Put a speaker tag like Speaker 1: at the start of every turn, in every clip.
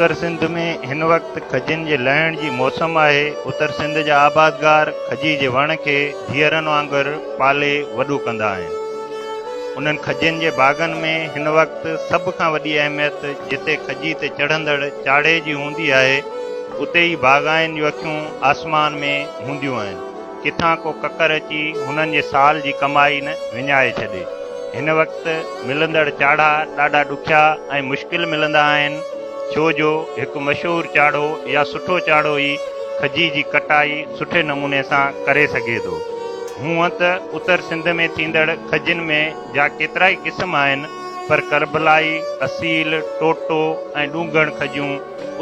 Speaker 1: उत्तर सिंध में हिन वक़्तु खजिन जे लहण जी मौसम आहे। उत्तर सिंध जा आबादगार खजी जे वण खे धीअरनि वांगुरु पाले वॾो कंदा आहिनि। उन्हनि खजिन जे बाग़नि में हिन वक़्तु सभ खां वॾी अहमियत जिते खजी ते चढ़ंदड़ चाढ़े जी हूंदी आहे, उते ई बाग़ाइन जूं अखियूं आसमान में हूंदियूं आहिनि। किथां को ककर अची हुननि जे साल जी कमाई न विञाए छॾे। हिन वक़्तु मिलंदड़ चाढ़ा ॾाढा ॾुखिया ऐं मुश्किल मिलंदा आहिनि, छो जो हिकु मशहूरु चाढ़ो या सुठो चाढ़ो ई खजी जी कटाई सुठे नमूने सां करे सघे थो। हूअं त उत्तर सिंध में थींदड़ खजिन में जा केतिरा ई क़िस्म आहिनि, पर करबलाई, असील, टोटो ऐं ॾूंघण खजियूं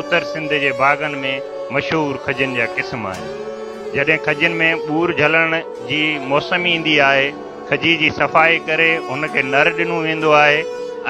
Speaker 1: उत्तर सिंध जे बाग़नि में मशहूरु खजिन जा क़िस्म आहिनि। जॾहिं खजिन में ॿूर झलण जी मौसम ईंदी आहे, खजी जी सफ़ाई करे हुनखे नर ॾिनो वेंदो आहे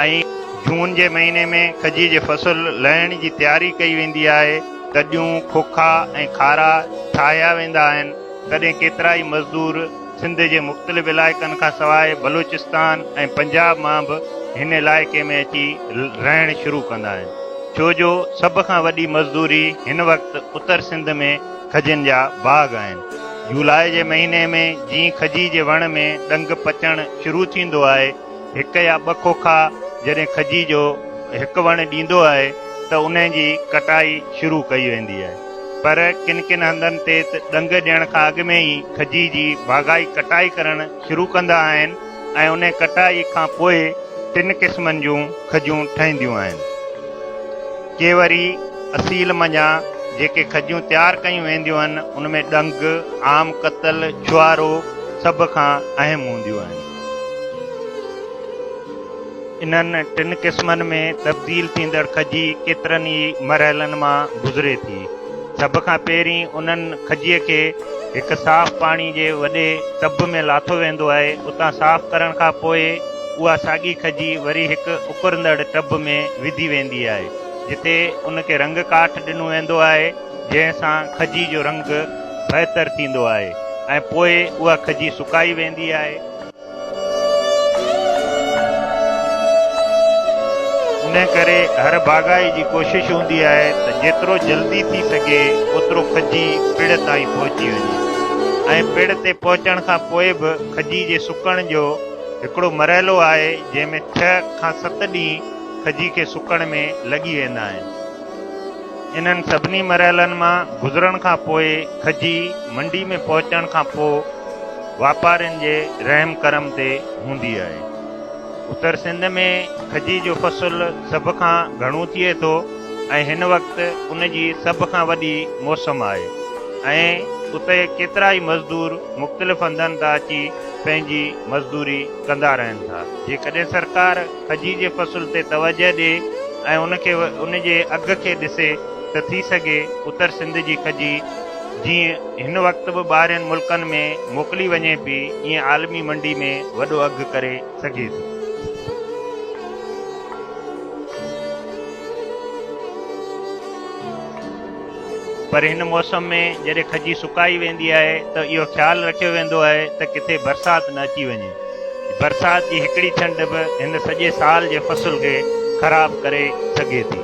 Speaker 1: ऐं जून जे महीने में खजी जे फसल लहण जी तयारी कई वेंदी आहे। कॾियूं, खोखा ऐं खारा ठाहिया वेंदा आहिनि। तॾहिं केतिरा ई मज़दूर सिंध जे मुख़्तलिफ़ इलाइक़नि खां सवाइ बलूचिस्तान ऐं पंजाब मां बि हिन इलाइक़े में अची रहण शुरू कंदा आहिनि, छो जो सभ खां वॾी मज़दूरी हिन वक़्तु उत्तर सिंध में खजिन जा बाग़ आहिनि। जुलाई जे महीने में जीअं खजी जे वण में ॾंग पचणु शुरू थींदो आहे, हिकु या ॿ खोखा जॾहिं खजी जो हिकु वणु ॾींदो आहे त उन जी कटाई शुरू कई वेंदी आहे। पर किन किन हंधनि ते ॾंग ॾियण खां अॻु में ई खजी जी बाग़ाई कटाई करणु शुरू कंदा आहिनि ऐं उन कटाई खां पोइ 3 क़िस्मनि जूं खजियूं ठहींदियूं आहिनि। के वरी असील मञा जेके खजियूं तयारु कयूं वेंदियूं आहिनि, उनमें ॾंग, आम कतल, छुआरो सभ खां अहम हूंदियूं आहिनि। इन्हनि 3 क़िस्मनि में तब्दील थींदड़ खजी केतिरनि ई मरहलनि मां गुज़रे थी। सभ खां पहिरीं उन्हनि खजीअ खे हिकु साफ़ पाणी जे वॾे टब में लाथो वेंदो आहे। उतां साफ़ करण खां पोइ उहा साॻी खजी वरी हिकु उकुरंदड़ टब में विधी वेंदी आहे, जिते उनखे रंग काठ ॾिनो वेंदो आहे, जंहिंसां खजी जो रंग बहितर थींदो आहे ऐं पोइ उहा खजी सुकाई वेंदी आहे। इन करे हर बाग़ाई जी कोशिश हूंदी आहे त जेतिरो जल्दी थी सघे ओतिरो खजी पिड़ ताईं पहुची वञे ऐं पिड़ ते पहुचण खां पोइ बि खजी जे सुकण जो हिकिड़ो मरहलो आहे, जंहिंमें 6 खां 7 ॾींहं खजी खे सुकण में लॻी वेंदा आहिनि। इन्हनि सभिनी मरहलनि मां गुज़रण खां पोइ खजी मंडी में पहुचण खां पोइ वापारियुनि जे रहम करम ते हूंदी आहे। उत्तर सिंध में खजी जो फसल सभ खां घणो थिए थो ऐं हिन वक़्तु उन जी सभ खां वॾी मौसम आहे ऐं उते केतिरा ई मज़दूर मुख़्तलिफ़ हंधनि तां अची पंहिंजी मज़दूरी कंदा रहनि था। जेकॾहिं सरकार खजी जे फसल ते तवजह ॾिए ऐं उन जे अघ खे ॾिसे त थी सघे उत्तर सिंध जी खजी जीअं हिन वक़्तु बि ॿाहिरियुनि मुल्कनि में मोकिली वञे पई, ईअं आलमी मंडी में वॾो अघु करे सघे थी। पर हिन मौसम में जॾहिं खजी सुकाई वेंदी आहे त इहो ख़्यालु रखियो वेंदो आहे त किथे बरसाति न अची वञे। बरसाति जी हिकिड़ी छंड बि हिन सॼे साल जे फसल खे ख़राबु करे सघे थी।